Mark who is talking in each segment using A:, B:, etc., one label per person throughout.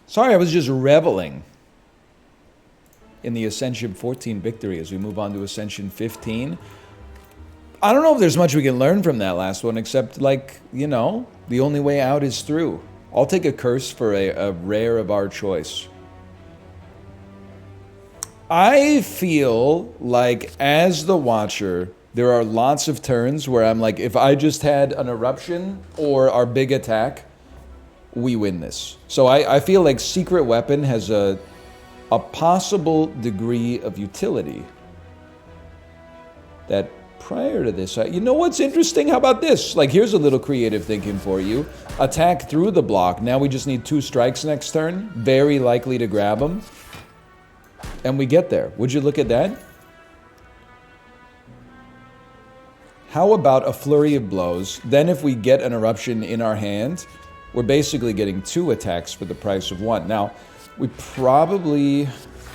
A: Sorry, I was just reveling in the Ascension 14 victory as we move on to Ascension 15. I don't know if there's much we can learn from that last one, except, like, you know, the only way out is through. I'll take a curse for a rare of our choice. I feel like, as the Watcher, there are lots of turns where I'm like, if I just had an Eruption or our big attack, we win this. So I feel like Secret Weapon has a possible degree of utility that prior to this, you know what's interesting? How about this? Like, here's a little creative thinking for you. Attack through the block. Now we just need 2 strikes next turn. Very likely to grab them. And we get there. Would you look at that? How about a flurry of blows? Then if we get an Eruption in our hand, we're basically getting 2 attacks for the price of 1. Now, we probably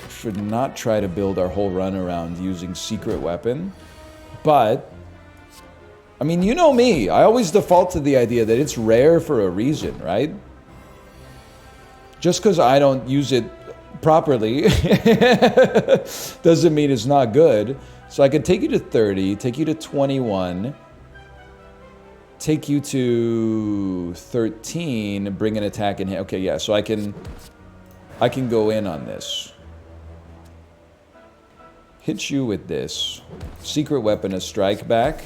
A: should not try to build our whole run around using Secret Weapon. But, I mean, you know me. I always default to the idea that it's rare for a reason, right? Just because I don't use it properly doesn't mean it's not good. So I can take you to 30, take you to 21, take you to 13, bring an attack in here. Okay, yeah, so I can go in on this. Hit you with this. Secret Weapon, a strike back.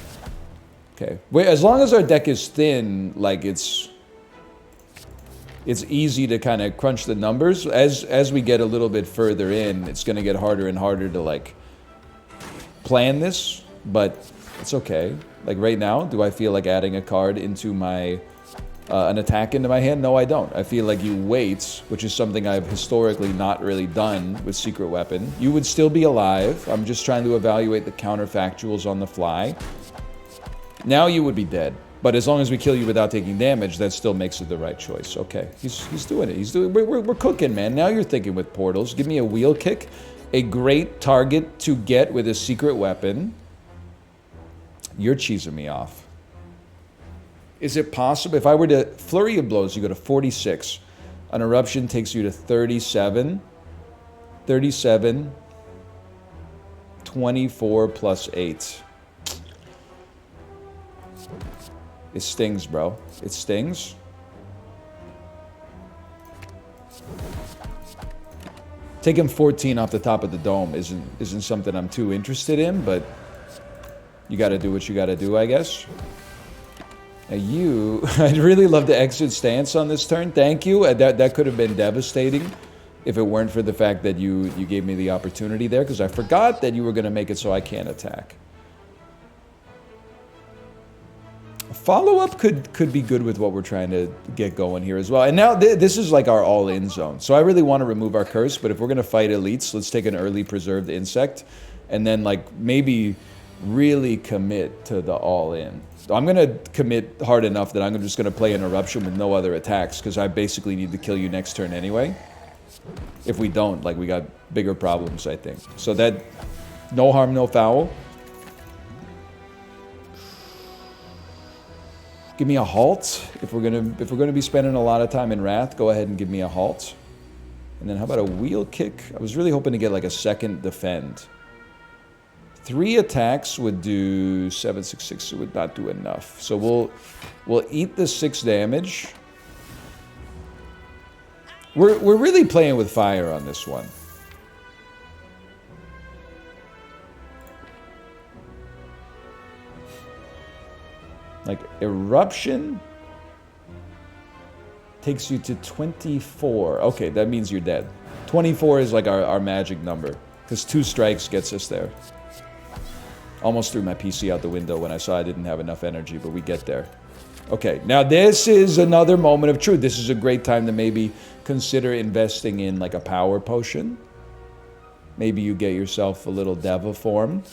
A: Okay. Wait, as long as our deck is thin, like it's easy to kind of crunch the numbers. As we get a little bit further in, it's going to get harder and harder to, like, plan this, but it's okay. Like, right now, do I feel like adding a card into my an attack into my hand? No, I don't. I feel like you wait, which is something I've historically not really done with Secret Weapon. You would still be alive. I'm just trying to evaluate the counterfactuals on the fly. Now you would be dead. But as long as we kill you without taking damage, that still makes it the right choice. Okay, he's doing it. We're cooking, man. Now you're thinking with portals. Give me a wheel kick. A great target to get with a Secret Weapon. You're cheesing me off. Is it possible, if I were to flurry of blows, you go to 46. An Eruption takes you to 37. 37. 24 plus 8. It stings, bro. It stings. Taking 14 off the top of the dome isn't something I'm too interested in, but you got to do what you got to do, I guess. Now I'd really love to exit stance on this turn. Thank you. That could have been devastating if it weren't for the fact that you gave me the opportunity there, because I forgot that you were going to make it so I can't attack. Follow-up could be good with what we're trying to get going here as well. And now this is like our all-in zone. So I really want to remove our curse, but if we're going to fight elites, let's take an early preserved insect and then, like, maybe really commit to the all-in. So I'm going to commit hard enough that I'm just going to play an Eruption with no other attacks, because I basically need to kill you next turn anyway. If we don't, like, we got bigger problems, I think. So that, no harm, no foul. Give me a halt. If we're gonna be spending a lot of time in Wrath, go ahead and give me a halt. And then how about a wheel kick? I was really hoping to get like a second defend. 3 attacks would do 7, 6, 6. It would not do enough. So we'll eat the 6 damage. We're really playing with fire on this one. Like, Eruption takes you to 24. Okay, that means you're dead. 24 is like our magic number, because 2 strikes gets us there. Almost threw my PC out the window when I saw I didn't have enough energy, but we get there. Okay, now this is another moment of truth. This is a great time to maybe consider investing in, like, a power potion. Maybe you get yourself a little Deva form.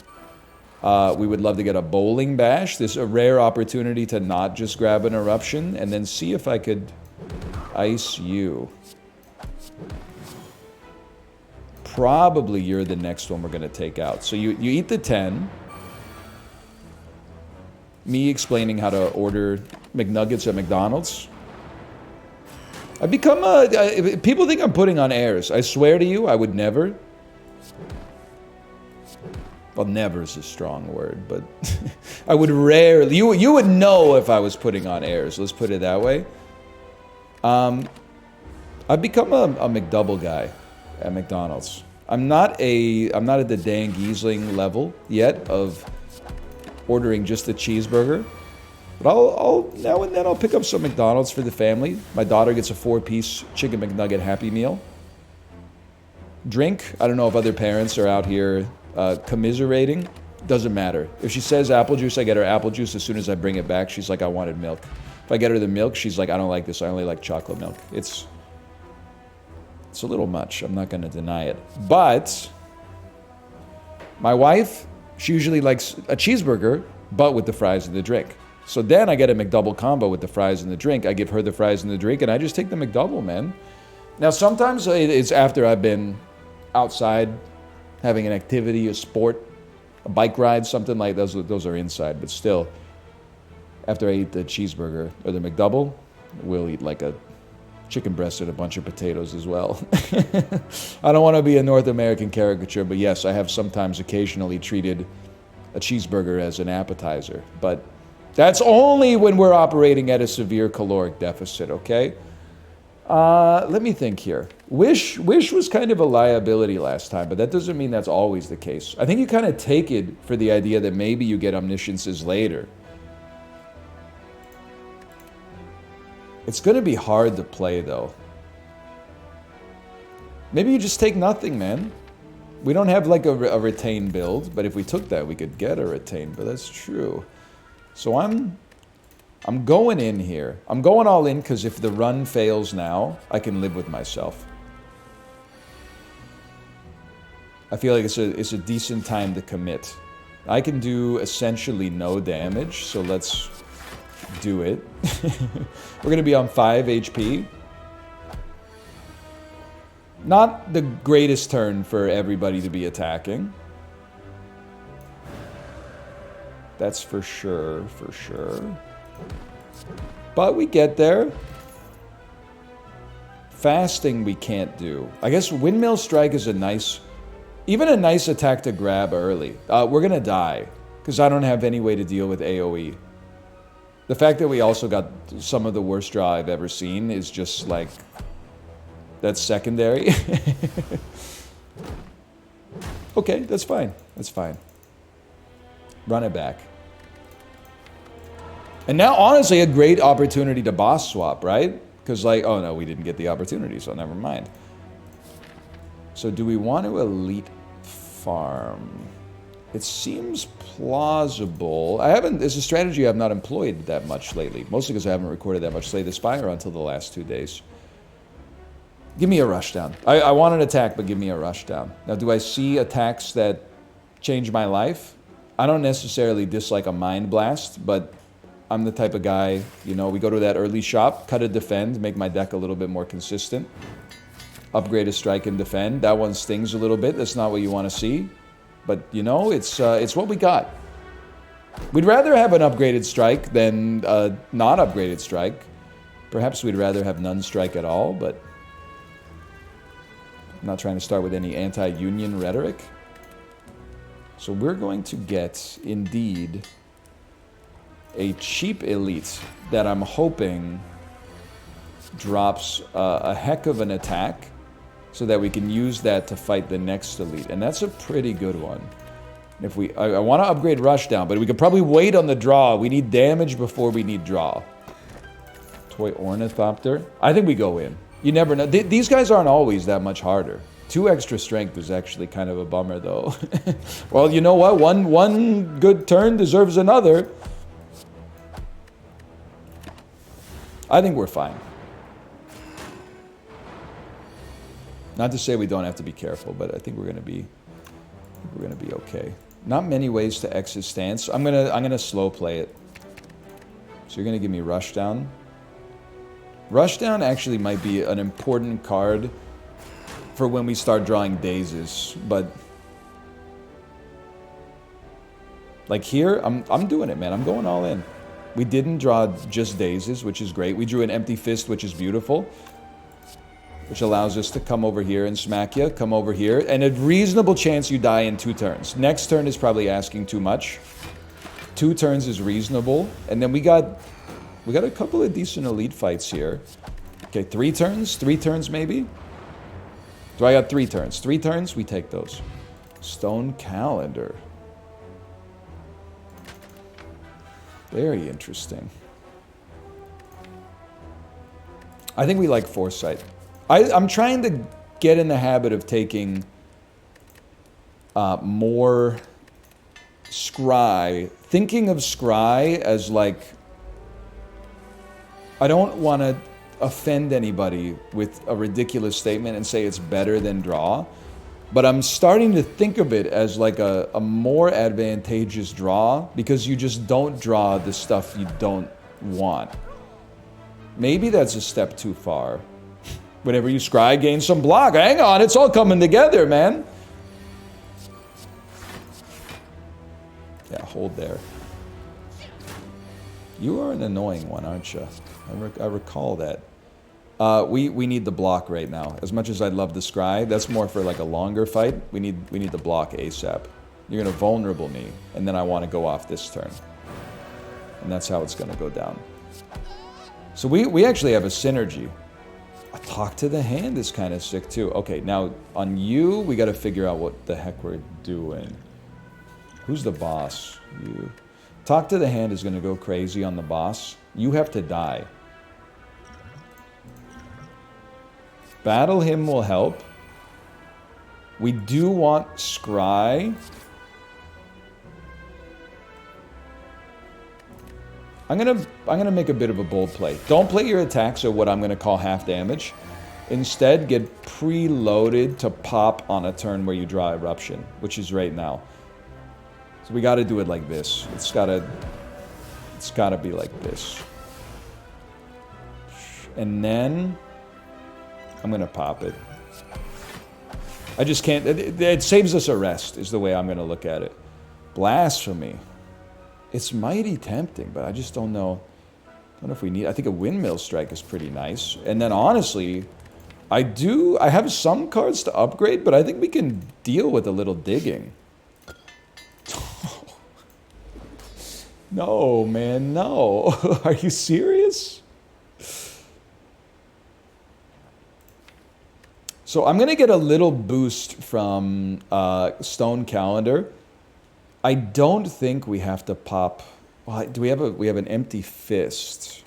A: We would love to get a bowling bash. This is a rare opportunity to not just grab an Eruption, and then see if I could ice you. Probably you're the next one we're going to take out. So you eat the 10. Me explaining how to order McNuggets at McDonald's. I've become a... people think I'm putting on airs. I swear to you, I would never. Well, never is a strong word, but I would rarely... You would know if I was putting on airs. Let's put it that way. I've become a McDouble guy at McDonald's. I'm not at the Dan Giesling level yet of ordering just a cheeseburger. But I'll now and then I'll pick up some McDonald's for the family. My daughter gets a 4-piece chicken McNugget Happy Meal. Drink, I don't know if other parents are out here commiserating. Doesn't matter. If she says apple juice, I get her apple juice. As soon as I bring it back, she's like, I wanted milk. If I get her the milk, she's like, I don't like this. I only like chocolate milk. It's a little much. I'm not going to deny it. But my wife, she usually likes a cheeseburger, but with the fries and the drink. So then I get a McDouble combo with the fries and the drink. I give her the fries and the drink, and I just take the McDouble, man. Now, sometimes it's after I've been outside having an activity, a sport, a bike ride, something like those. Those are inside, but still, after I eat the cheeseburger or the McDouble, we'll eat like a chicken breast and a bunch of potatoes as well. I don't want to be a North American caricature, but yes, I have sometimes occasionally treated a cheeseburger as an appetizer, but that's only when we're operating at a severe caloric deficit, okay? Let me think here. Wish was kind of a liability last time, but that doesn't mean that's always the case. I think you kind of take it for the idea that maybe you get omnisciences later. It's going to be hard to play, though. Maybe you just take nothing, man. We don't have like a retain build, but if we took that, we could get a retain, but that's true. So I'm going in here. I'm going all in because if the run fails now, I can live with myself. I feel like it's a decent time to commit. I can do essentially no damage, so let's do it. We're going to be on 5 HP. Not the greatest turn for everybody to be attacking. That's for sure, for sure. But we get there. Fasting we can't do. I guess Windmill Strike is a nice attack to grab early. We're going to die because I don't have any way to deal with AoE. The fact that we also got some of the worst draw I've ever seen is just like, that's secondary. Okay, that's fine. That's fine. Run it back. And now, honestly, a great opportunity to boss swap, right? Because like, oh no, we didn't get the opportunity, so never mind. So do we want to elite farm? It seems plausible. It's a strategy I've not employed that much lately. Mostly because I haven't recorded that much Slay the Spire until the last 2 days. Give me a rushdown. I want an attack, but give me a rushdown. Now, do I see attacks that change my life? I don't necessarily dislike a Mind Blast, but I'm the type of guy, you know, we go to that early shop, cut a defend, make my deck a little bit more consistent. Upgrade a strike and defend. That one stings a little bit. That's not what you want to see. But, you know, it's what we got. We'd rather have an upgraded strike than a not upgraded strike. Perhaps we'd rather have none strike at all, but I'm not trying to start with any anti-union rhetoric. So we're going to get, indeed, a cheap elite that I'm hoping drops a heck of an attack so that we can use that to fight the next elite. And that's a pretty good one. If I want to upgrade Rushdown, but we could probably wait on the draw. We need damage before we need draw. Toy Ornithopter. I think we go in. You never know. These guys aren't always that much harder. 2 extra strength is actually kind of a bummer, though. Well, you know what? One good turn deserves another. I think we're fine. Not to say we don't have to be careful, but I think we're gonna be okay. Not many ways to exit stance. I'm gonna slow play it. So you're gonna give me Rushdown. Rushdown actually might be an important card for when we start drawing dazes, but like here, I'm doing it, man. I'm going all in. We didn't draw just dazes, which is great. We drew an Empty Fist, which is beautiful. which allows us to come over here and smack you, come over here, and a reasonable chance you die in 2 turns. Next turn is probably asking too much. 2 turns is reasonable, and then we got a couple of decent elite fights here. Okay, 3 turns? 3 turns maybe? So I got 3 turns. 3 turns, we take those. Stone Calendar. Very interesting. I think we like Foresight. I'm trying to get in the habit of taking more Scry. Thinking of Scry as like... I don't want to offend anybody with a ridiculous statement and say it's better than draw. But I'm starting to think of it as like a more advantageous draw because you just don't draw the stuff you don't want. Maybe that's a step too far. Whenever you scry, gain some block. Hang on, it's all coming together, man. Yeah, hold there. You are an annoying one, aren't you? I recall that. We need the block right now. As much as I'd love the scry, that's more for like a longer fight. We need the block ASAP. You're gonna vulnerable me, and then I want to go off this turn. And that's how it's gonna go down. So we actually have a synergy. A talk to the hand is kind of sick too. Okay, now on you, we got to figure out what the heck we're doing. Who's the boss? You. Talk to the hand is gonna go crazy on the boss. You have to die. Battle him will help. We do want Scry. I'm gonna make a bit of a bold play. Don't play your attacks at what I'm gonna call half damage. Instead, get preloaded to pop on a turn where you draw Eruption, which is right now. So we gotta do it like this. It's gotta be like this. And then I'm gonna pop it. I just can't, it saves us a rest, is the way I'm gonna look at it. Blasphemy. It's mighty tempting, but I just don't know if we need, I think a Windmill Strike is pretty nice. And then honestly, I have some cards to upgrade, but I think we can deal with a little digging. No, man, no. Are you serious? So I'm going to get a little boost from Stone Calendar. I don't think we have to pop... Well, do we have an Empty Fist?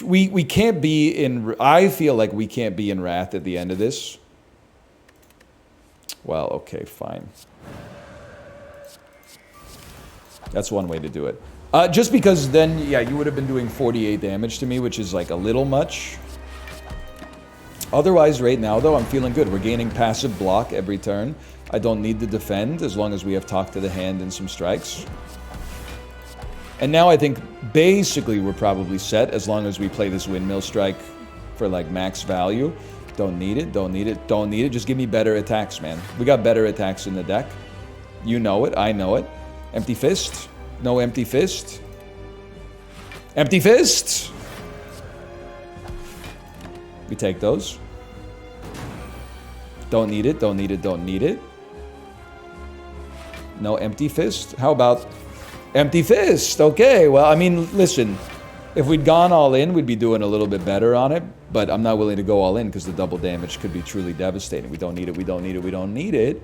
A: We can't be in... I feel like we can't be in Wrath at the end of this. Well, okay, fine. That's one way to do it. Just because then, yeah, you would have been doing 48 damage to me, which is like a little much. Otherwise, right now, though, I'm feeling good. We're gaining passive block every turn. I don't need to defend as long as we have Talk to the Hand and some strikes. And now I think basically we're probably set as long as we play this Windmill Strike for like max value. Don't need it, don't need it, don't need it. Just give me better attacks, man. We got better attacks in the deck. You know it, I know it. Empty Fist? No Empty Fist? Empty Fist? We take those. Don't need it, don't need it, don't need it. No Empty Fist? How about Empty Fist? Okay, well, I mean, listen. If we'd gone all in, we'd be doing a little bit better on it. But I'm not willing to go all in because the double damage could be truly devastating. We don't need it, we don't need it, we don't need it.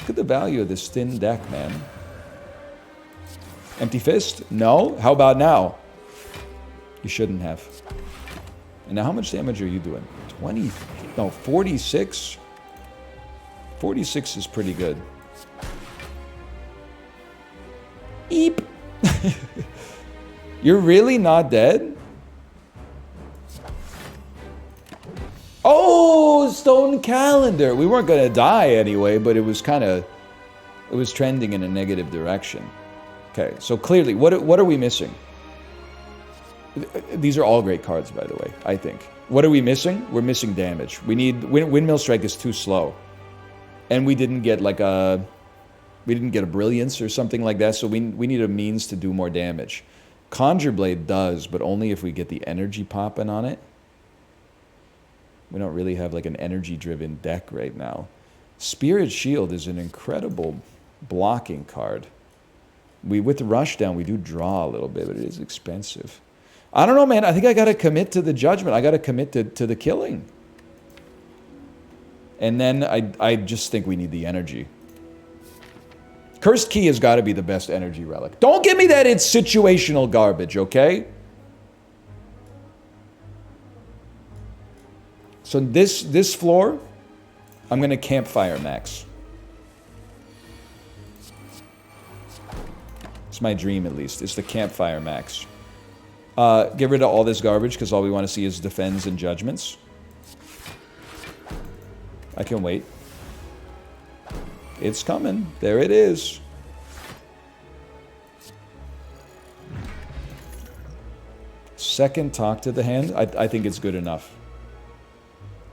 A: Look at the value of this thin deck, man. Empty Fist? No? How about now? You shouldn't have. And now how much damage are you doing? 20? No, 46? 46 is pretty good. Eep! You're really not dead? Oh, Stone Calendar! We weren't gonna die anyway, but it was trending in a negative direction. Okay, so clearly, what are we missing? These are all great cards, by the way, I think. What are we missing? We're missing damage. We need... Windmill Strike is too slow. And we didn't get like a... We didn't get a Brilliance or something like that, so we need a means to do more damage. Conjure Blade does, but only if we get the energy popping on it. We don't really have like an energy-driven deck right now. Spirit Shield is an incredible blocking card. With the Rushdown, we do draw a little bit, but it is expensive. I don't know, man. I think I got to commit to the Judgment. I got to commit to the killing. And then I just think we need the energy. Cursed Key has got to be the best energy relic. Don't give me that it's situational garbage, okay? So this floor, I'm going to Campfire Max. It's my dream, at least. It's the Campfire Max. Get rid of all this garbage, because all we want to see is defends and judgments. I can wait. It's coming. There it is. Second talk to the hand. I think it's good enough.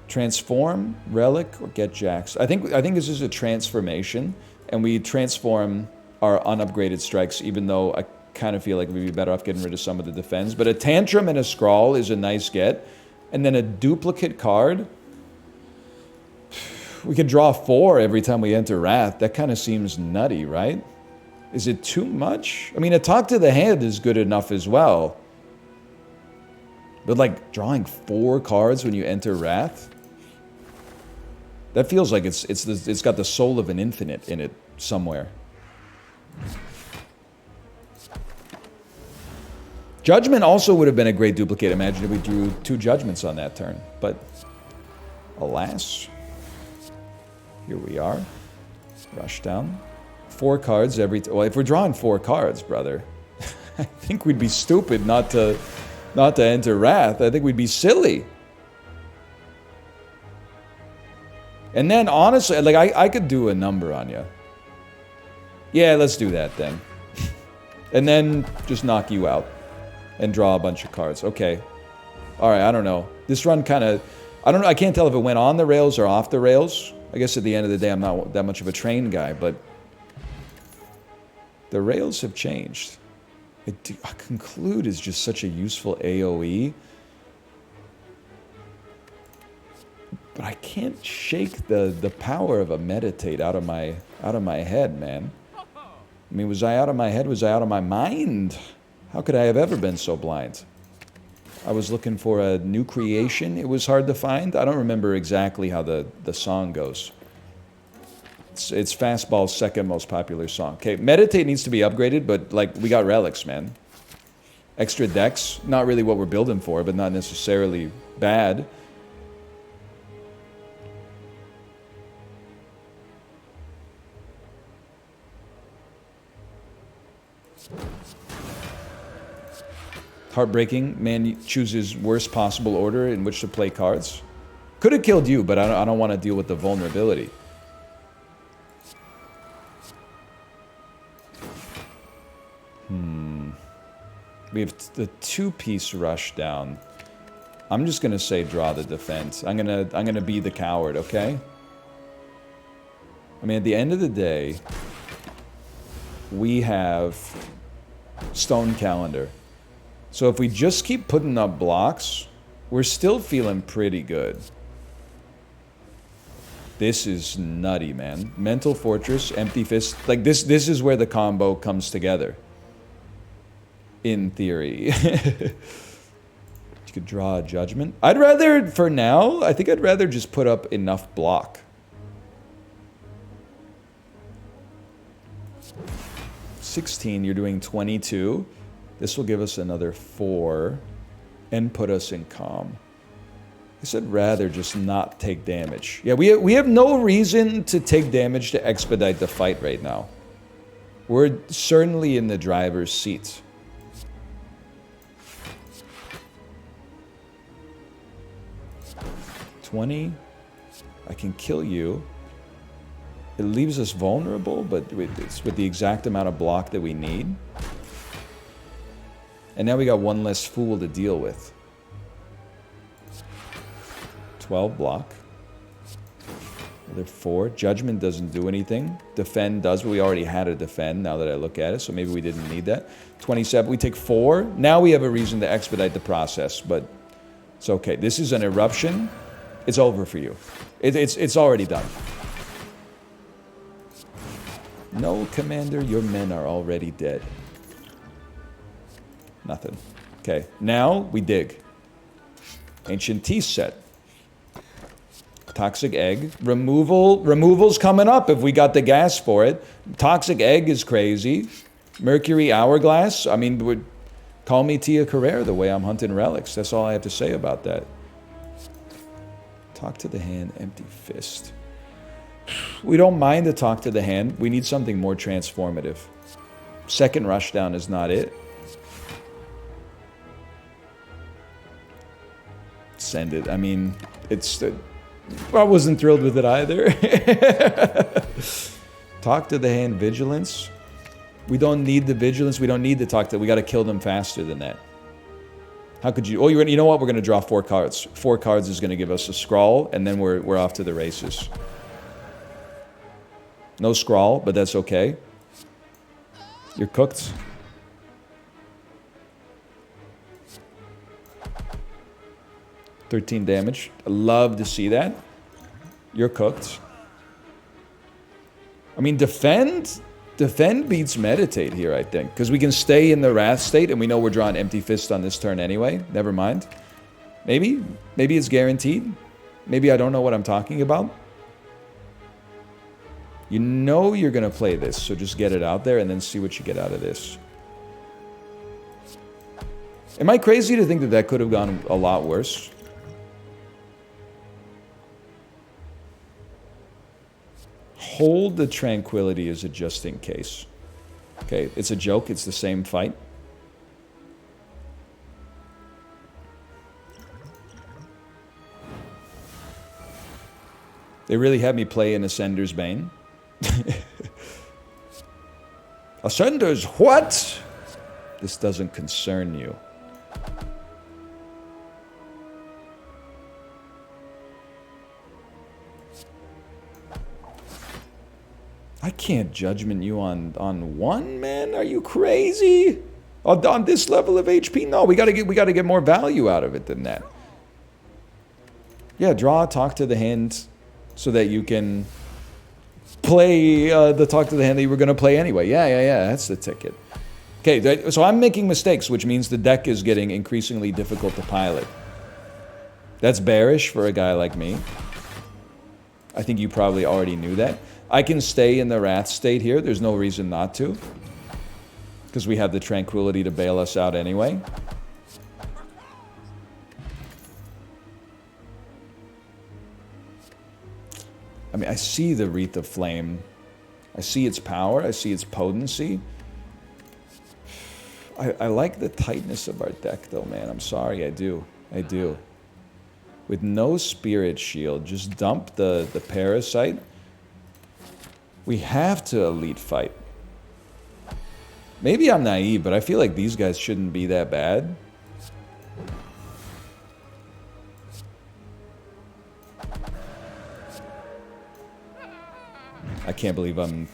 A: Transform, relic, or get jacks. I think this is a transformation, and we transform our unupgraded strikes, even though I kind of feel like we'd be better off getting rid of some of the defense. But a Tantrum and a Scrawl is a nice get. And then a duplicate card. We could draw 4 every time we enter Wrath. That kind of seems nutty, right? Is it too much? I mean, a Talk to the Hand is good enough as well. But like drawing 4 cards when you enter Wrath? That feels like it's got the soul of an infinite in it somewhere. Judgment also would have been a great duplicate. Imagine if we drew 2 Judgments on that turn. But alas, here we are. Rushdown. 4 cards every... Well, if we're drawing 4 cards, brother, I think we'd be stupid not to enter Wrath. I think we'd be silly. And then, honestly, like, I could do a number on you. Yeah, let's do that then. And then just knock you out. And draw a bunch of cards. Okay. Alright, I don't know. This run kind of... I don't know. I can't tell if it went on the rails or off the rails. I guess at the end of the day, I'm not that much of a train guy, but... The rails have changed. Conclude is just such a useful AoE. But I can't shake the power of a meditate out of my head, man. I mean, was I out of my head? Was I out of my mind? How could I have ever been so blind? I was looking for a new creation. It was hard to find. I don't remember exactly how the song goes. It's Fastball's second most popular song. Okay, Meditate needs to be upgraded, but like we got relics, man. Extra decks, not really what we're building for, but not necessarily bad. Heartbreaking. Man chooses worst possible order in which to play cards. Could have killed you, but I don't want to deal with the vulnerability. We have the 2-piece Rushdown. I'm just gonna say draw the defense. I'm gonna be the coward, okay? I mean, at the end of the day, we have Stone Calendar. So if we just keep putting up blocks, we're still feeling pretty good. This is nutty, man. Mental Fortress, Empty Fist. Like, this is where the combo comes together. In theory. You could draw a Judgment. I'd rather, for now, I think I'd rather just put up enough block. $16, you're doing 22. This will give us another 4 and put us in calm. I said rather just not take damage. Yeah, we have no reason to take damage to expedite the fight right now. We're certainly in the driver's seat. $20. I can kill you. It leaves us vulnerable, but it's with the exact amount of block that we need. And now we got one less fool to deal with. 12 block. Another 4. Judgment doesn't do anything. Defend does, but we already had a defend now that I look at it, so maybe we didn't need that. 27, we take 4. Now we have a reason to expedite the process, but it's okay. This is an eruption. It's over for you. It's already done. No, Commander, your men are already dead. Nothing. Okay, now we dig. Ancient Tea set. Toxic Egg. Removal's coming up if we got the gas for it. Toxic Egg is crazy. Mercury Hourglass. I mean, call me Tia Carrere the way I'm hunting relics. That's all I have to say about that. Talk to the hand, Empty Fist. We don't mind to talk to the hand. We need something more transformative. Second Rushdown is not it. Send it. I mean, it's... I wasn't thrilled with it either. Talk to the hand, Vigilance. We don't need the Vigilance. We don't need to talk to... We got to kill them faster than that. How could you... Oh, you know what? We're going to draw 4 cards. 4 cards is going to give us a Scrawl, and then we're off to the races. No Scrawl, but that's okay. You're cooked. $13 damage. I love to see that. You're cooked. I mean, defend beats meditate here, I think. Because we can stay in the Wrath state, and we know we're drawing Empty Fist on this turn anyway. Never mind. Maybe it's guaranteed. Maybe I don't know what I'm talking about. You know you're going to play this, so just get it out there and then see what you get out of this. Am I crazy to think that that could have gone a lot worse? Hold the Tranquility as a just in case. Okay, it's a joke. It's the same fight. They really had me play in Ascender's Bane. Ascender's what? This doesn't concern you. I can't judgment you on 1, man. Are you crazy? On this level of HP? No, we gotta get more value out of it than that. Yeah, draw, talk to the hand so that you can play the talk to the hand that you were gonna play anyway. Yeah, that's the ticket. Okay, so I'm making mistakes, which means the deck is getting increasingly difficult to pilot. That's bearish for a guy like me. I think you probably already knew that. I can stay in the Wrath state here. There's no reason not to. Because we have the Tranquility to bail us out anyway. I mean, I see the Wreath of Flame. I see its power. I see its potency. I like the tightness of our deck, though, man. I'm sorry, I do. I do. With no Spirit Shield, just dump the Parasite. We have to Elite Fight. Maybe I'm naive, but I feel like these guys shouldn't be that bad. I can't believe I'm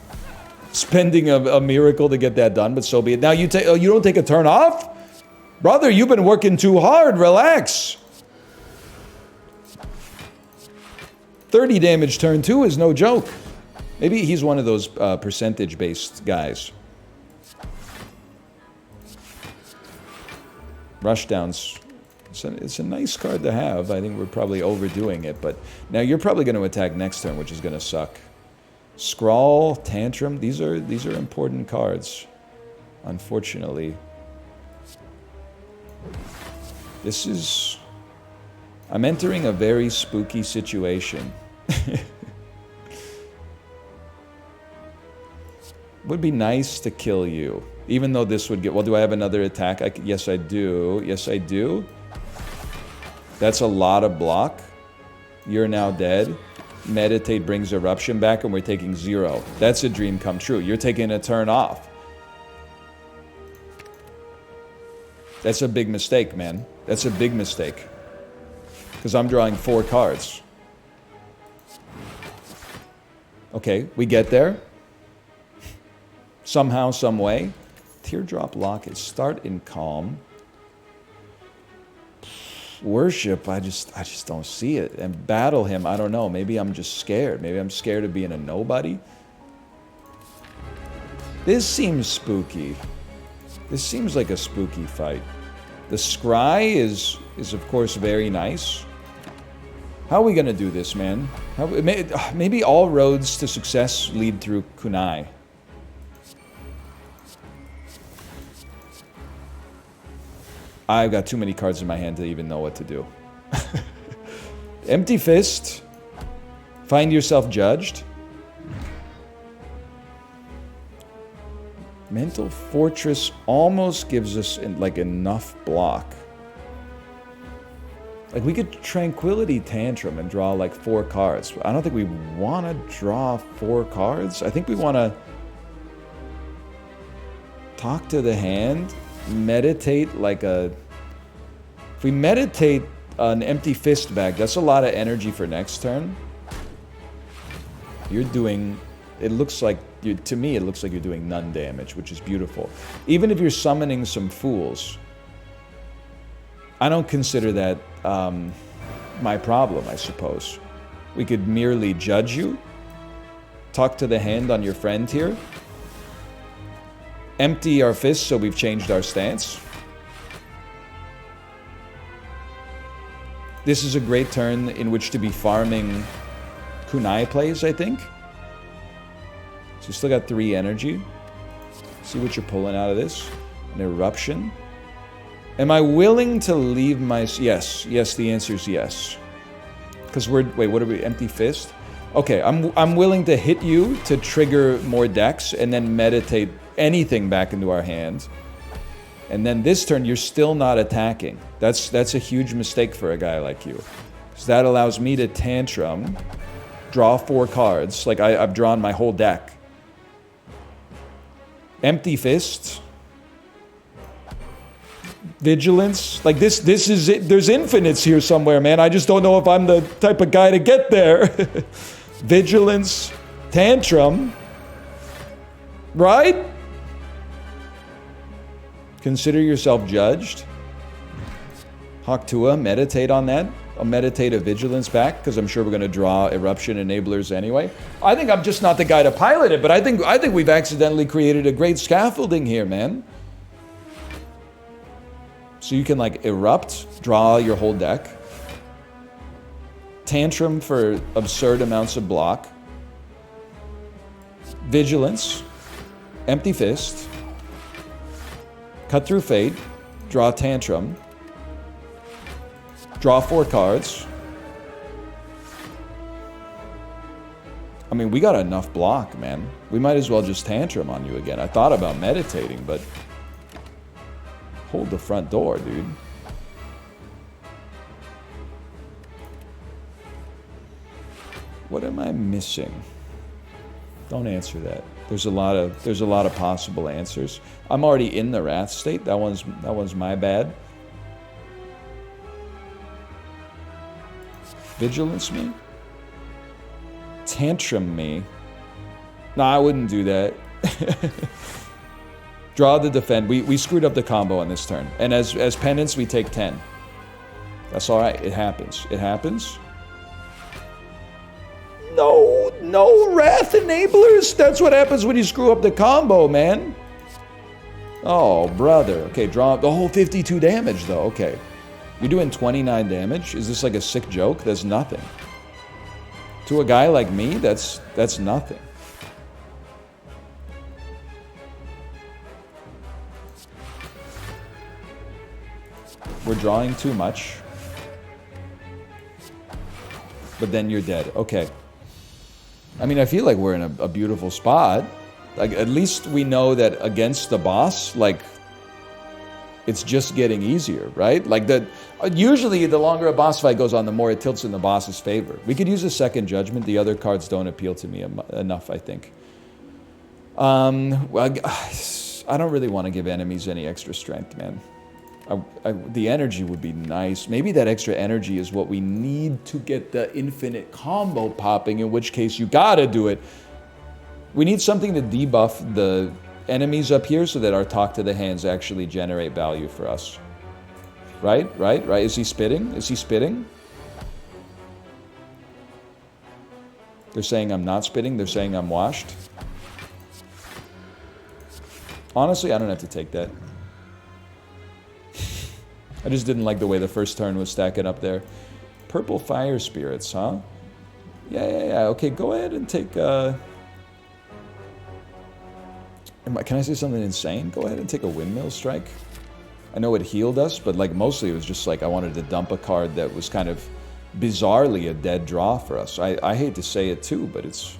A: spending a miracle to get that done, but so be it. Now you don't take a turn off? Brother, you've been working too hard. Relax. 30 damage turn 2 is no joke. Maybe he's one of those percentage-based guys. Rushdowns. It's a nice card to have. I think we're probably overdoing it, but now you're probably going to attack next turn, which is going to suck. Scrawl, Tantrum, these are important cards. Unfortunately. This is... I'm entering a very spooky situation. Would be nice to kill you. Even though this would get... Well, do I have another attack? Yes, I do. Yes, I do. That's a lot of block. You're now dead. Meditate brings Eruption back, and we're taking 0. That's a dream come true. You're taking a turn off. That's a big mistake, man. That's a big mistake. Because I'm drawing 4 cards. Okay, we get there. Somehow, some way. Teardrop Locket. Start in calm. Worship, I just don't see it. And battle him, I don't know. Maybe I'm just scared. Maybe I'm scared of being a nobody. This seems spooky. This seems like a spooky fight. The scry is of course very nice. How are we gonna do this, man? Maybe all roads to success lead through kunai. I've got too many cards in my hand to even know what to do. Empty fist. Find yourself judged. Mental Fortress almost gives us like enough block. Like we could Tranquility Tantrum and draw like 4 cards. I don't think we want to draw 4 cards. I think we want to talk to the hand, meditate like a... If we meditate an Empty Fist back, that's a lot of energy for next turn. You're doing... It looks like, to me, it looks like you're doing none damage, which is beautiful. Even if you're summoning some fools, I don't consider that my problem, I suppose. We could merely judge you, talk to the hand on your friend here, empty our fists so we've changed our stance. This is a great turn in which to be farming kunai plays, I think. So you still got 3 energy. See what you're pulling out of this. An eruption. Am I willing to leave my... Yes. Yes, the answer is yes. Because we're... Wait, what are we? Empty fist? Okay, I'm willing to hit you to trigger more decks and then meditate anything back into our hand. And then this turn, you're still not attacking. That's a huge mistake for a guy like you. Because that allows me to tantrum, draw 4 cards. Like, I've drawn my whole deck. Empty fist. Vigilance. Like, this is it. There's infinites here somewhere, man. I just don't know if I'm the type of guy to get there. Vigilance. Tantrum. Right? Consider yourself judged. Haktua, meditate on that. I'll meditate a vigilance back, because I'm sure we're going to draw eruption enablers anyway. I think I'm just not the guy to pilot it, but I think we've accidentally created a great scaffolding here, man. So you can like erupt, draw your whole deck. Tantrum for absurd amounts of block. Vigilance. Empty fist. Cut through fate. Draw tantrum. Draw 4 cards. I mean, we got enough block, man. We might as well just tantrum on you again. I thought about meditating, but... Hold the front door, dude. What am I missing? Don't answer that. There's a lot of possible answers. I'm already in the wrath state. That one's my bad. Vigilance me? Tantrum me? No, I wouldn't do that. Draw the defend. We screwed up the combo on this turn. And as penance, we take 10. That's alright. It happens. It happens. No wrath enablers. That's what happens when you screw up the combo, man. Oh, brother. Okay, draw the whole 52 damage, though. Okay. You're doing 29 damage? Is this like a sick joke? That's nothing. To a guy like me, that's nothing. We're drawing too much. But then you're dead. Okay. I mean, I feel like we're in a beautiful spot. Like, at least we know that against the boss, like, it's just getting easier, right? Like, usually the longer a boss fight goes on, the more it tilts in the boss's favor. We could use a second judgment. The other cards don't appeal to me enough, I think. Well, I don't really want to give enemies any extra strength, man. The energy would be nice. Maybe that extra energy is what we need to get the infinite combo popping, in which case you gotta do it. We need something to debuff the enemies up here so that our talk to the hands actually generate value for us. Right? Is he spitting? Is he spitting? They're saying I'm not spitting. They're saying I'm washed. Honestly, I don't have to take that. I just didn't like the way the first turn was stacking up there. Purple fire spirits, huh? Yeah. Okay, go ahead and take... Can I say something insane? Go ahead and take a windmill strike. I know it healed us, but like mostly it was just like I wanted to dump a card that was kind of bizarrely a dead draw for us. I hate to say it too, but it's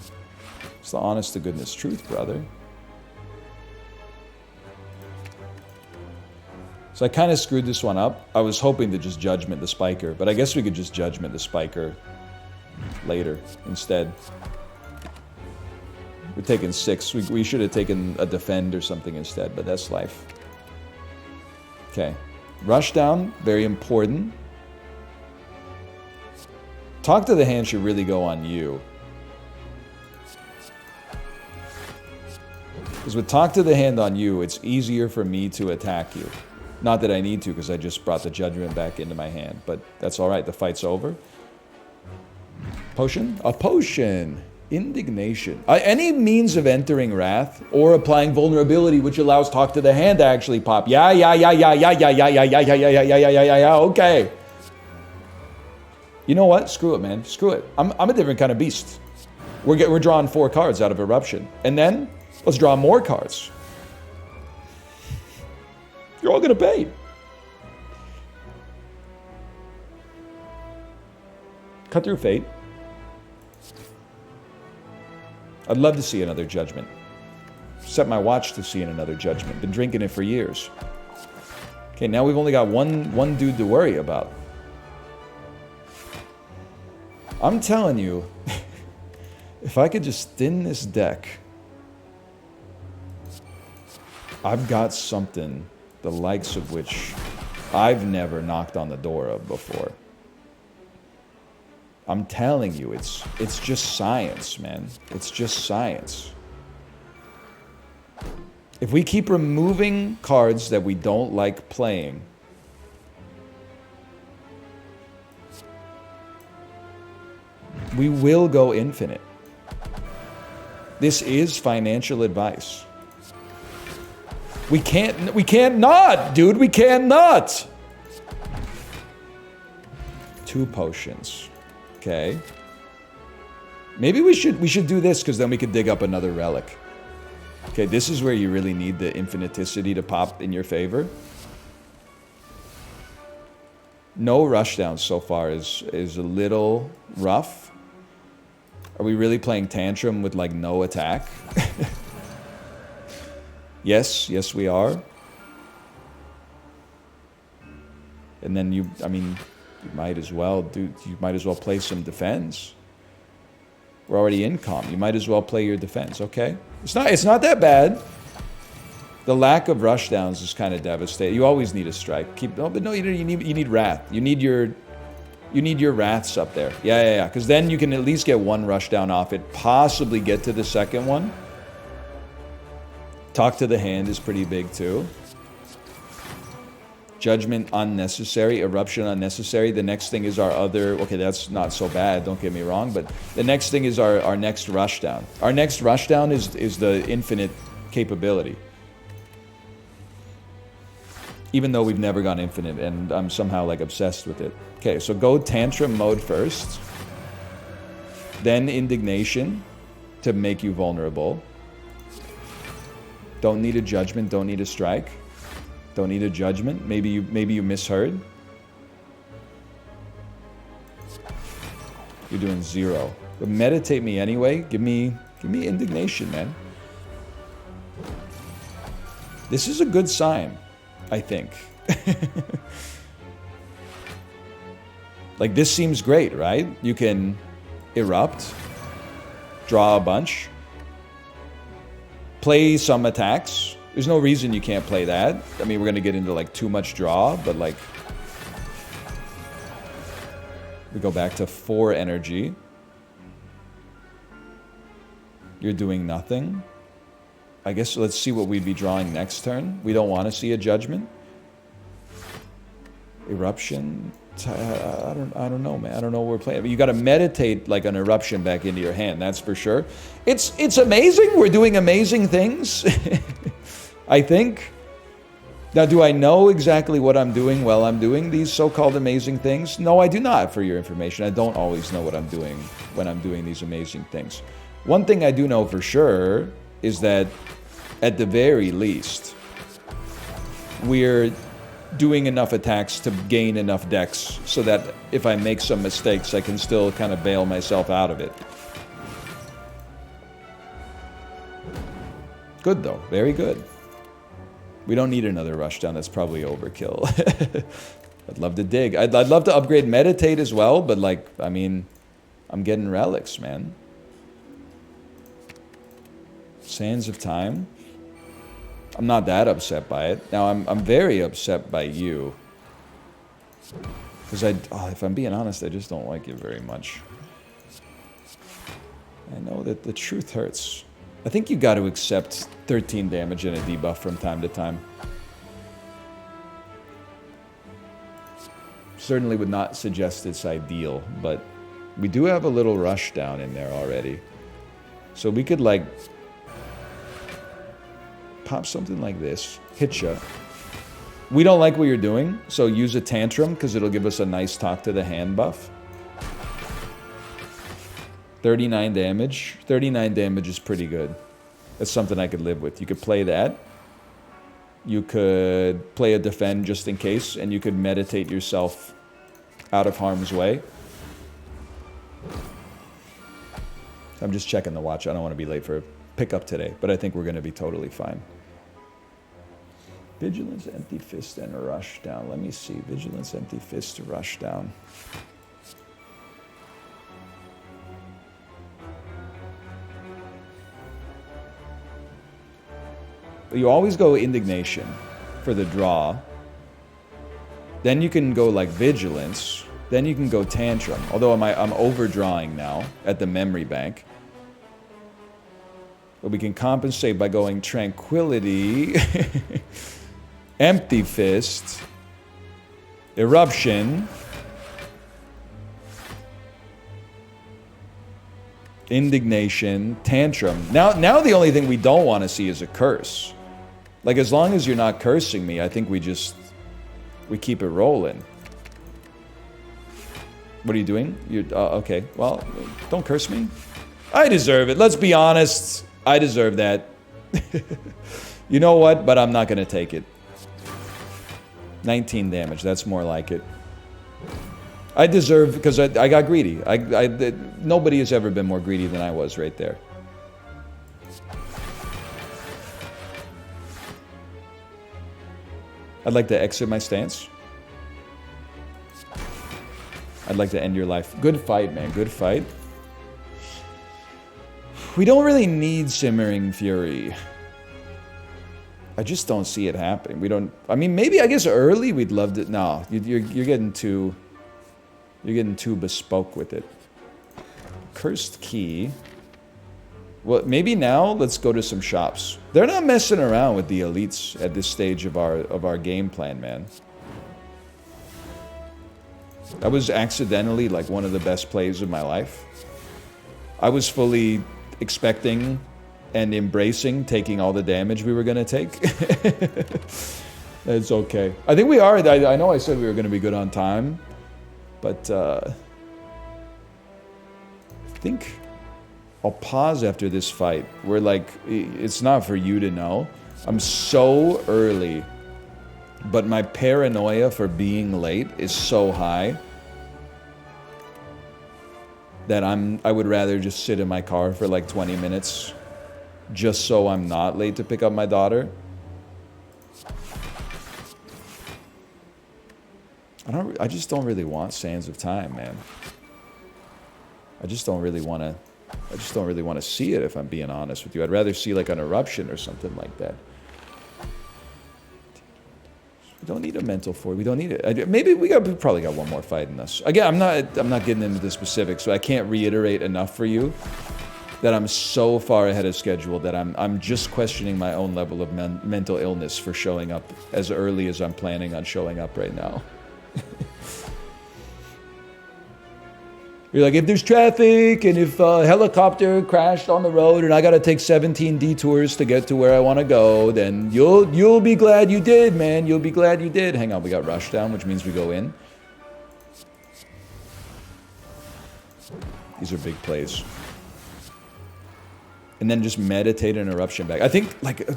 A: the honest to goodness truth, brother. So I kind of screwed this one up. I was hoping to just Judgment the Spiker, but I guess we could just Judgment the Spiker later instead. We're taking 6. We should have taken a Defend or something instead, but that's life. Okay. Rushdown, very important. Talk to the Hand should really go on you. Because with Talk to the Hand on you, it's easier for me to attack you. Not that I need to, because I just brought the Judgment back into my hand. But that's alright, the fight's over. Potion? A potion! Indignation. Any means of entering Wrath or applying Vulnerability, which allows Talk to the Hand to actually pop. Yeah, okay. You know what? Screw it, man. Screw it. I'm a different kind of beast. We're drawing 4 cards out of Eruption. And then, let's draw more cards. You're all gonna pay. Cut through Fate. I'd love to see another Judgment. Set my watch to seeing another Judgment. Been drinking it for years. Okay, now we've only got one dude to worry about. I'm telling you, if I could just thin this deck, I've got something the likes of which I've never knocked on the door of before. I'm telling you, it's just science, man. It's just science. If we keep removing cards that we don't like playing, we will go infinite. This is financial advice. We can't not, dude. We can't not. 2 potions. Okay. Maybe we should do this, because then we could dig up another relic. Okay, this is where you really need the infiniticity to pop in your favor. No rushdowns so far is a little rough. Are we really playing Tantrum with like no attack? Yes, we are. And then you might as well play some defense. We're already in comp. You might as well play your defense, okay? It's not that bad. The lack of rushdowns is kind of devastating. You always need a strike. You need Wrath. You need your Wraths up there. Yeah. Because then you can at least get 1 rushdown off it. Possibly get to the second one. Talk to the Hand is pretty big too. Judgment unnecessary. Eruption unnecessary. The next thing is our other... Okay, that's not so bad, don't get me wrong. But the next thing is our next rushdown. Our next rushdown is the infinite capability. Even though we've never gone infinite, and I'm somehow like obsessed with it. Okay, so go Tantrum mode first. Then Indignation to make you vulnerable. Don't need a Judgment, don't need a strike. Don't need a Judgment. Maybe you misheard. You're doing 0. But meditate me anyway. Give me Indignation, man. This is a good sign, I think. Like, this seems great, right? You can erupt, draw a bunch, play some attacks. There's no reason you can't play that. I mean, we're going to get into, like, too much draw, but, like... We go back to 4 energy. You're doing nothing. I guess let's see what we'd be drawing next turn. We don't want to see a Judgment. Eruption? I don't know, man. I don't know what we're playing. You got to meditate like an eruption back into your hand, that's for sure. It's amazing. We're doing amazing things. I think. Now, do I know exactly what I'm doing while I'm doing these so-called amazing things? No, I do not, for your information. I don't always know what I'm doing when I'm doing these amazing things. One thing I do know for sure is that, at the very least, we're doing enough attacks to gain enough dex so that if I make some mistakes, I can still kind of bail myself out of it. Good, though. Very good. We don't need another rushdown. That's probably overkill. I'd love to dig. I'd love to upgrade meditate as well, but like, I mean, I'm getting relics, man. Sands of Time. I'm not that upset by it. Now, I'm very upset by you. Because if I'm being honest, I just don't like you very much. I know that the truth hurts. I think you got to accept 13 damage and a debuff from time to time. Certainly would not suggest it's ideal, but we do have a little rush down in there already. So we could, like, pop something like this, hit ya. We don't like what you're doing, so use a tantrum, because it'll give us a nice talk to the hand buff. 39 damage. 39 damage is pretty good. That's something I could live with. You could play that. You could play a defend just in case, and you could meditate yourself out of harm's way. I'm just checking the watch. I don't want to be late for a pickup today, but I think we're going to be totally fine. Vigilance, Empty Fist, and a Rush Down. Let me see. Vigilance, Empty Fist, Rush Down. You always go Indignation for the draw. Then you can go like Vigilance. Then you can go Tantrum. Although I'm overdrawing now at the memory bank. But we can compensate by going Tranquility, Empty Fist, Eruption, Indignation, Tantrum. Now the only thing we don't want to see is a curse. Like, as long as you're not cursing me, I think we keep it rolling. What are you doing? Okay, well, don't curse me. I deserve it. Let's be honest. I deserve that. You know what? But I'm not going to take it. 19 damage. That's more like it. I deserve, because I got greedy. Nobody has ever been more greedy than I was right there. I'd like to exit my stance. I'd like to end your life. Good fight, man. Good fight. We don't really need Simmering Fury. I just don't see it happening. We don't... I mean, maybe, I guess, early we'd love to... No, you're getting too... You're getting too bespoke with it. Cursed Key. Well, maybe now let's go to some shops. They're not messing around with the elites at this stage of our game plan, man. That was accidentally like one of the best plays of my life. I was fully expecting and embracing taking all the damage we were going to take. It's okay. I think we are. I know I said we were going to be good on time. But I think I'll pause after this fight. We're like, it's not for you to know. I'm so early, but my paranoia for being late is so high that I would rather just sit in my car for like 20 minutes just so I'm not late to pick up my daughter. I just don't really want Sands of Time, man. I just don't really want to see it, if I'm being honest with you. I'd rather see like an eruption or something like that. We don't need a mental fort. We don't need it. Maybe we probably got one more fight in us. Again, I'm not getting into the specifics, so I can't reiterate enough for you that I'm so far ahead of schedule that I'm just questioning my own level of mental illness for showing up as early as I'm planning on showing up right now. You're like, if there's traffic and if a helicopter crashed on the road and I got to take 17 detours to get to where I want to go, then you'll be glad you did, man. You'll be glad you did. Hang on, we got rush down, which means we go in. These are big plays. And then just meditate an eruption back. I think, like,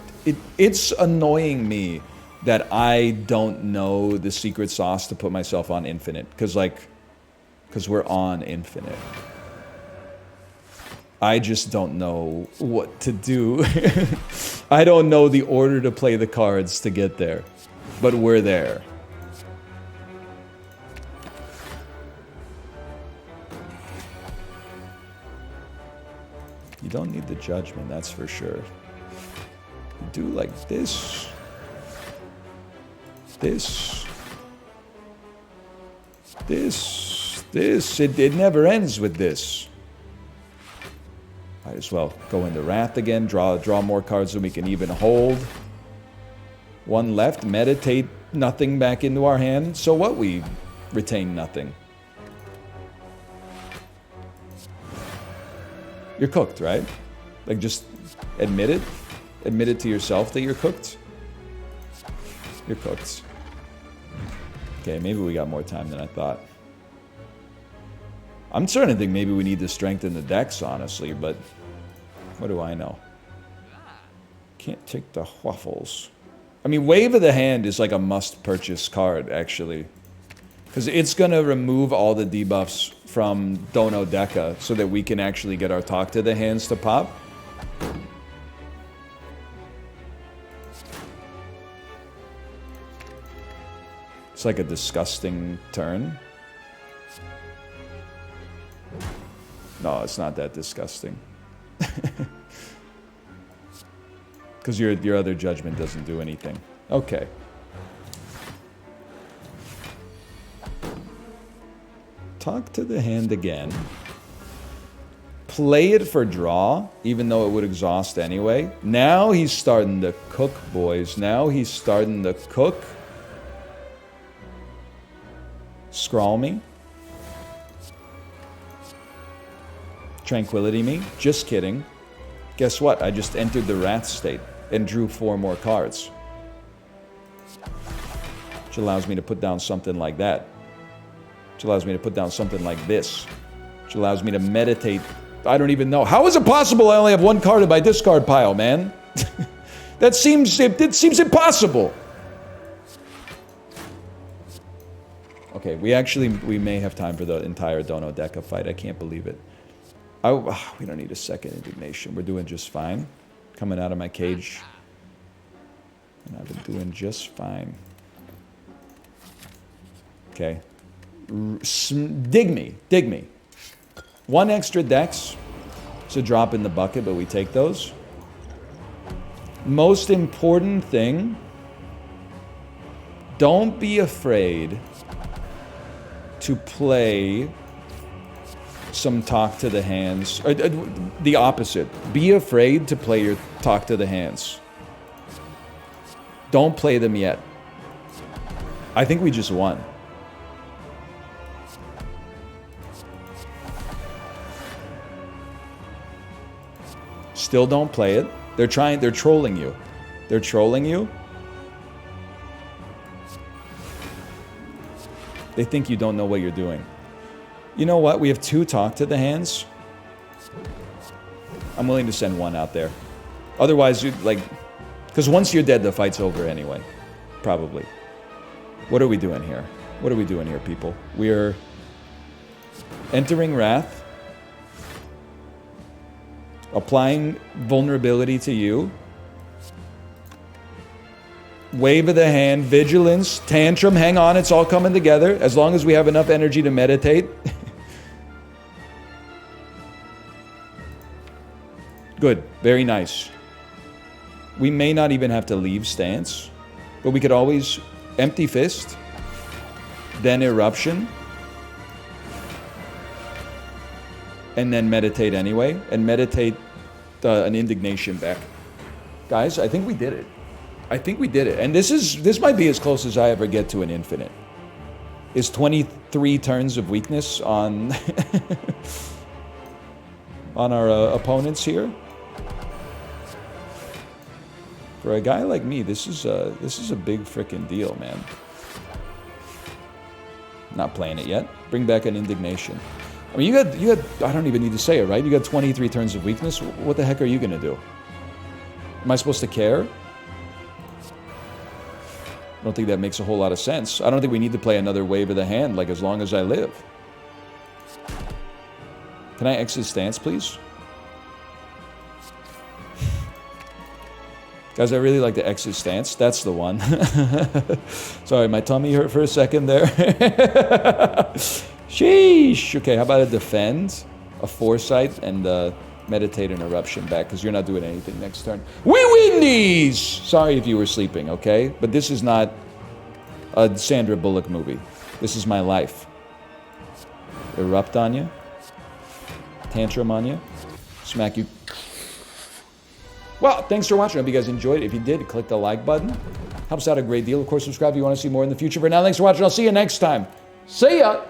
A: it's annoying me that I don't know the secret sauce to put myself on infinite. Because we're on infinite. I just don't know what to do. I don't know the order to play the cards to get there. But we're there. You don't need the judgment, that's for sure. You do like this. This. It never ends with this. Might as well go into Wrath again, draw more cards than we can even hold. One left, meditate nothing back into our hand. So what? We retain nothing. You're cooked, right? Like, just admit it. Admit it to yourself that you're cooked. You're cooked. Okay, maybe we got more time than I thought. I'm starting to think maybe we need to strengthen the decks, honestly, but what do I know? Can't take the waffles. I mean, Wave of the Hand is like a must-purchase card, actually. Because it's going to remove all the debuffs from Dono Deca so that we can actually get our Talk to the Hands to pop. It's like a disgusting turn. No, it's not that disgusting. Because your other judgment doesn't do anything. Okay. Talk to the hand again. Play it for draw, even though it would exhaust anyway. Now he's starting to cook, boys. Now he's starting to cook. Scrawl me. Tranquility me. Just kidding. Guess what? I just entered the Wrath state and drew 4 more cards. Which allows me to put down something like that. Which allows me to put down something like this. Which allows me to meditate. I don't even know. How is it possible I only have 1 card in my discard pile, man? It seems impossible. Okay, we may have time for the entire Dono Deca fight. I can't believe it. We don't need a second indignation. We're doing just fine. Coming out of my cage. And I've been doing just fine. Okay. Dig me. 1 extra dex. It's a drop in the bucket, but we take those. Most important thing, don't be afraid to play some Talk to the Hands. The opposite. Be afraid to play your Talk to the Hands. Don't play them yet. I think we just won. Still don't play it. They're trolling you. They're trolling you. They think you don't know what you're doing. You know what? We have 2 Talk to the Hands. I'm willing to send 1 out there. Otherwise, you'd like... Because once you're dead, the fight's over anyway. Probably. What are we doing here? What are we doing here, people? We're entering Wrath. Applying vulnerability to you. Wave of the Hand, Vigilance, Tantrum, hang on, it's all coming together. As long as we have enough energy to meditate. Good, very nice. We may not even have to leave stance, but we could always Empty Fist, then Eruption, and then meditate anyway, and meditate an indignation back. Guys, I think we did it. I think we did it. And this might be as close as I ever get to an infinite. is 23 turns of weakness on on our opponents here. For a guy like me, this is a big freaking deal, man. Not playing it yet. Bring back an indignation. I mean, you got. I don't even need to say it, right? You got 23 turns of weakness. What the heck are you gonna do? Am I supposed to care? I don't think that makes a whole lot of sense. I don't think we need to play another wave of the hand, like, as long as I live. Can I exit stance, please? Guys, I really like the exit stance. That's the one. Sorry, my tummy hurt for a second there. Sheesh. Okay, how about a defend, a foresight, and meditate an eruption back, because you're not doing anything next turn. We win these! Sorry if you were sleeping, okay? But this is not a Sandra Bullock movie. This is my life. Erupt on you. Tantrum on you. Smack you. Well, thanks for watching. I hope you guys enjoyed it. If you did, click the like button. Helps out a great deal. Of course, subscribe if you want to see more in the future. For now, thanks for watching. I'll see you next time. See ya!